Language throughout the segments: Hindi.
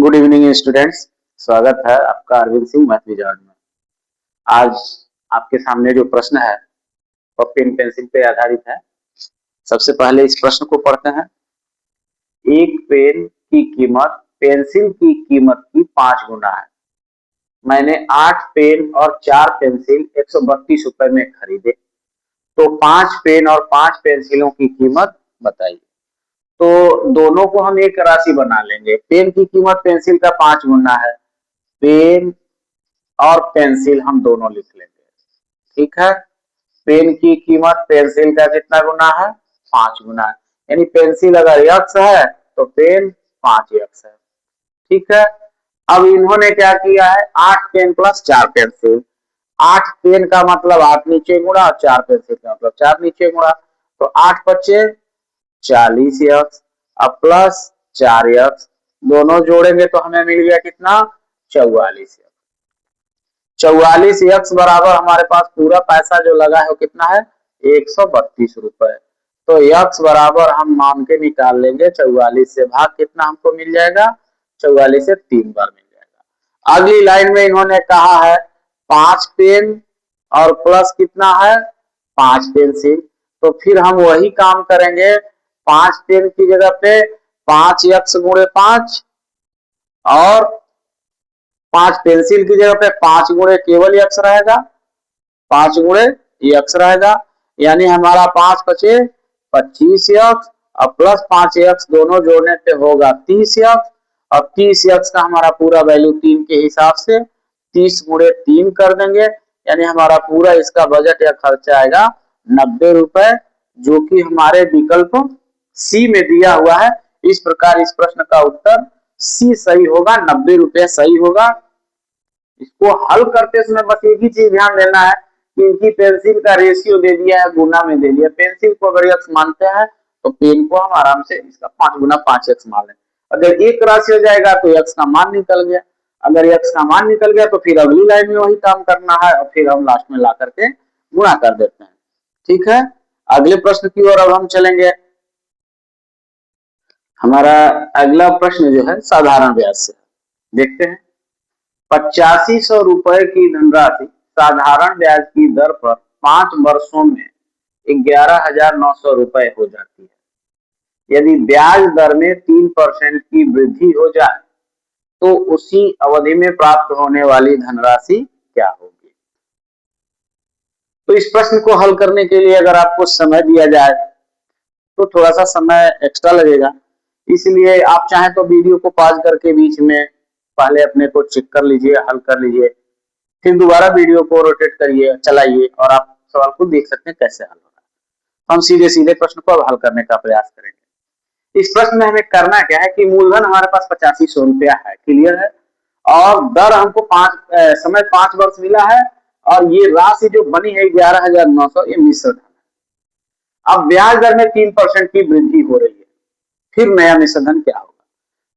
Good evening students. स्वागत है आपका अरविंद सिंह मैथ विजार्ड में। आज आपके सामने जो प्रश्न है वह पेन पेंसिल पे आधारित है। सबसे पहले इस प्रश्न को पढ़ते हैं। एक पेन की कीमत पेंसिल की कीमत की 5 गुना है। मैंने 8 पेन और 4 पेंसिल 132 रुपए में खरीदे, तो 5 पेन और 5 पेंसिलों की कीमत बताइए। तो दोनों को हम एक राशि बना लेंगे। पेन की कीमत पेंसिल का 5 गुना है, पेन और पेंसिल हम दोनों लिख लेंगे। ठीक है, पेन की कीमत पेंसिल का कितना गुना है? 5 गुना है। यानी पेंसिल अगर यक्स है तो पेन 5 यक्स है। ठीक है, अब इन्होंने क्या किया है? 8 पेन प्लस 4 पेंसिल। 8 पेन का मतलब 8 नीचे गुणा और 4 पेंसिल का मतलब 4 नीचे गुणा, तो 8 बचे 40 यक्स अब प्लस 4 यक्स, दोनों जोड़ेंगे तो हमें मिल गया कितना? 44 यक्स। 44 यक्स बराबर हमारे पास पूरा पैसा जो लगा है वो कितना है? 132 रुपए। तो यक्स बराबर हम मान के निकाल लेंगे 44 से भाग कितना हमको मिल जाएगा? 44 से 3 बार मिल जाएगा। अगली लाइन में इन्होंने कहा है 5 पेन और प्लस कितना है? 5 पेंसिल। तो फिर हम वही काम करेंगे। 5 पेन की जगह पे 5 यक्स गुणे 5 और 5 पेंसिल की जगह पे 5 गुणे केवल यक्स रहेगा, 5 गुणे यक्स रहेगा। यानी हमारा 5 बचे 25 यक्स और प्लस 5 यक्स दोनों जोड़ने पे होगा 30 यक्स। और 30 यक्स का हमारा पूरा वैल्यू 3 के हिसाब से 30 गुणे 3 कर देंगे। यानी हमारा पूरा इसका बजट या खर्चा आएगा 90 रुपए, जो कि हमारे विकल्प सी में दिया हुआ है। इस प्रकार इस प्रश्न का उत्तर सी सही होगा, 90 रुपए सही होगा। इसको हल करते समय बस एक ही चीज ध्यान देना है कि इनकी पेंसिल का रेशियो दे दिया है, गुना में दे दिया। पेंसिल को अगर यक्स मानते हैं तो पेन को हम आराम से इसका 5 गुना 5 यक्स मान लें। अगर एक राशि हो जाएगा तो यक्स का मान निकल गया। अगर यक्स का मान निकल गया तो फिर अगली लाइन में वही काम करना है और फिर हम लास्ट में ला करके गुणा कर देते हैं। ठीक है, अगले प्रश्न की ओर अब हम चलेंगे। हमारा अगला प्रश्न जो है साधारण ब्याज से, देखते हैं। 8500 रुपए की धनराशि साधारण ब्याज की दर पर 5 वर्षों में 11,900 रुपए हो जाती है। यदि ब्याज दर में 3% की वृद्धि हो जाए तो उसी अवधि में प्राप्त होने वाली धनराशि क्या होगी? तो इस प्रश्न को हल करने के लिए अगर आपको समय दिया जाए तो थोड़ा सा समय एक्स्ट्रा लगेगा। इसलिए आप चाहें तो वीडियो को पॉज करके बीच में पहले अपने को चेक कर लीजिए, हल कर लीजिए, फिर दोबारा वीडियो को रोटेट करिए, चलाइए और आप सवाल को देख सकते हैं कैसे हल हो रहा है। हम सीधे सीधे प्रश्न को अब हल करने का प्रयास करेंगे। इस प्रश्न में हमें करना क्या है कि मूलधन हमारे पास 8500 रुपया है, क्लियर है, और दर हमको समय 5 वर्ष मिला है और ये राशि जो बनी है 11,900, ये मिश्र धन है। अब ब्याज दर में 3% की वृद्धि हो रही है, फिर नया मिश्र धन क्या होगा?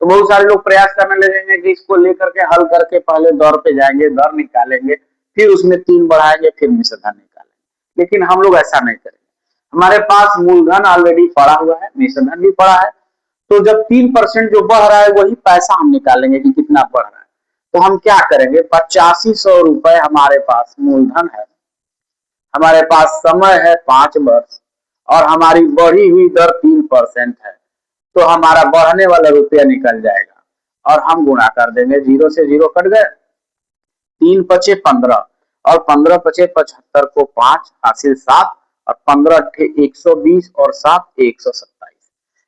तो बहुत सारे लोग प्रयास करने लगेंगे कि इसको लेकर के हल करके पहले दर पे जाएंगे, दर निकालेंगे, फिर उसमें 3 बढ़ाएंगे, फिर मिश्र धन निकालेंगे। लेकिन हम लोग ऐसा नहीं करेंगे। हमारे पास मूलधन ऑलरेडी पड़ा हुआ है, मिश्र धन भी पड़ा है, तो जब 3% जो बढ़ रहा है वही पैसा हम निकालेंगे कि कितना बढ़ रहा है। तो हम क्या करेंगे? 8500 रुपए हमारे पास मूलधन है, हमारे पास समय है 5 वर्ष और हमारी बढ़ी हुई दर 3% है, तो हमारा बढ़ने वाला रुपया निकल जाएगा और हम गुणा कर देंगे। 0 से 0 कट गए, 3 पचे 15 और 15 पचे 75 को 5 हासिल 7 और 15 120 और 7 127।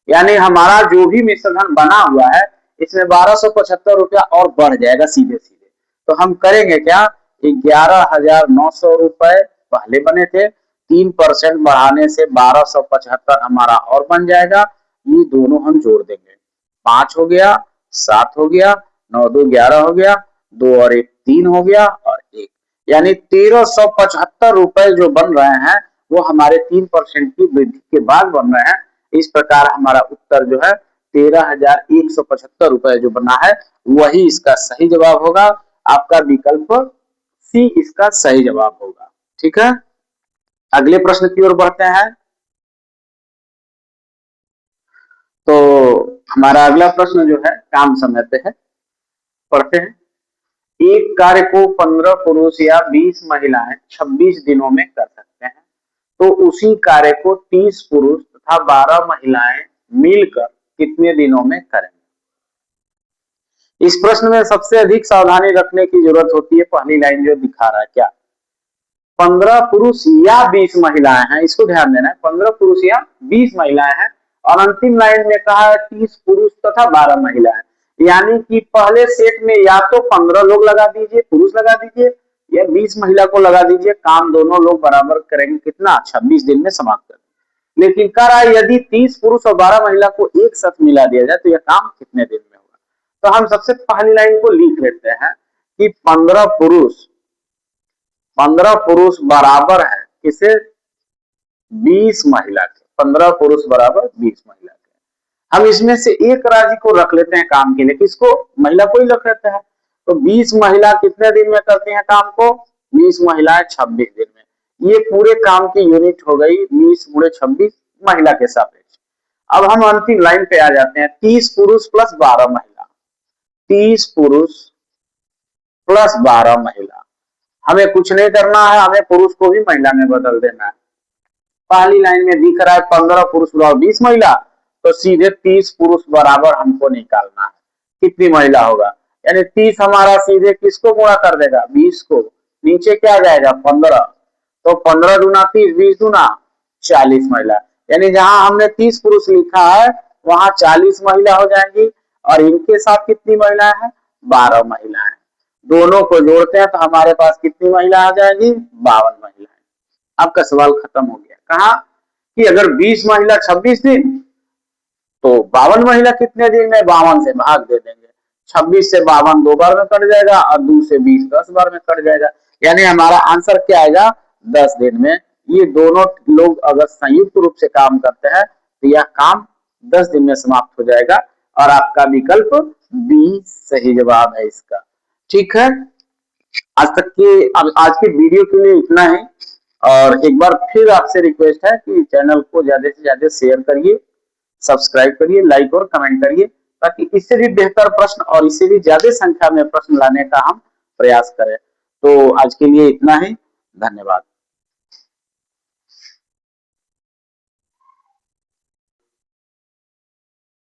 यानी हमारा जो भी मिश्रधन बना हुआ है इसमें 1275 रुपया और बढ़ जाएगा सीधे सीधे। तो हम करेंगे क्या? 11,900 रुपए पहले बने थे, 3% बढ़ाने से 1275 हमारा और बन जाएगा। ये दोनों हम जोड़ देंगे, 5 हो गया, 7 हो गया, 9 2 11 हो गया, 2 और 1 3 हो गया और 1, यानी 1375 रुपए जो बन रहे हैं वो हमारे 3% की वृद्धि के बाद बन रहे हैं। इस प्रकार हमारा उत्तर जो है 13,175 रुपए जो बना है वही इसका सही जवाब होगा। आपका विकल्प सी इसका सही जवाब होगा। ठीक है, अगले प्रश्न की ओर बढ़ते हैं। तो हमारा अगला प्रश्न जो है काम समय पे है। पढ़ते हैं। एक कार्य को 15 पुरुष या 20 महिलाएं 26 दिनों में कर सकते हैं, तो उसी कार्य को 30 पुरुष तथा 12 महिलाएं मिलकर कितने दिनों में करेंगे? इस प्रश्न में सबसे अधिक सावधानी रखने की जरूरत होती है। पहली लाइन जो दिखा रहा है, क्या 15 पुरुष या 20 महिलाएं हैं, इसको ध्यान देना है। 15 पुरुष या 20 महिलाएं हैं, और अंतिम लाइन में कहा है 30 पुरुष तथा 12 महिलाएं, यानी कि पहले सेट में या तो 15 लोग लगा दीजिए, पुरुष लगा दीजिए, या 20 महिला को लगा दीजिए। काम दोनों लोग बराबर करेंगे, कितना? 26 दिन में समाप्त कर। लेकिन कह रहा है यदि 30 पुरुष और 12 महिला को एक साथ मिला दिया जाए तो यह काम कितने दिन में होगा? तो हम सबसे पहली लाइन को लिख लेते हैं कि 15 पुरुष बराबर है किसे? 20 महिला के। 15 पुरुष बराबर 20 महिला के। हम इसमें से एक राशि को रख लेते हैं काम के लिए, किसको? महिला को ही रख लेते हैं। तो 20 महिला कितने दिन में करती हैं काम को? 20 महिलाएं 26 दिन में। ये पूरे काम की यूनिट हो गई 20 × 26 महिला के सापेक्ष। अब हम अंतिम लाइन पे आ जाते हैं, 30 पुरुष प्लस 12 महिला। 30 पुरुष प्लस 12 महिला। हमें कुछ नहीं करना है, हमें पुरुष को भी महिला में बदल देना है। पहली लाइन में दिख रहा है 15 पुरुष बराबर 20 महिला, तो सीधे 30 पुरुष बराबर हमको निकालना है। कितनी महिला होगा? यानी 30 हमारा सीधे किसको गुणा कर देगा? 20 को। नीचे क्या जाएगा? 15। तो 15 दूना 30, 20 दूना 40 महिला। यानी जहां हमने 30 पुरुष लिखा है वहां 40 महिला हो जाएंगी, और इनके साथ कितनी महिलाएं हैं? 12 महिलाएं। दोनों को जोड़ते हैं तो हमारे पास कितनी महिला आ जाएगी? 52 महिलाएं। आपका सवाल खत्म हो गया। कहा कि अगर 20 महिला 26 दिन, तो 52 महिला कितने दिन में? 52 से भाग दे देंगे। 26 से 52 2 बार में कट जाएगा, और 2 से 20 10 बार में कट जाएगा। यानी हमारा आंसर क्या आएगा? 10 दिन में। ये दोनों लोग अगर संयुक्त रूप से काम करते हैं तो यह काम 10 दिन में समाप्त हो जाएगा, और आपका विकल्प बी सही जवाब है इसका। ठीक है, आज के वीडियो के लिए इतना ही। और एक बार फिर आपसे रिक्वेस्ट है कि चैनल को ज्यादा से ज्यादा शेयर करिए, सब्सक्राइब करिए, लाइक और कमेंट करिए, ताकि इससे भी बेहतर प्रश्न और इससे भी ज्यादा संख्या में प्रश्न लाने का हम प्रयास करें। तो आज के लिए इतना ही, धन्यवाद।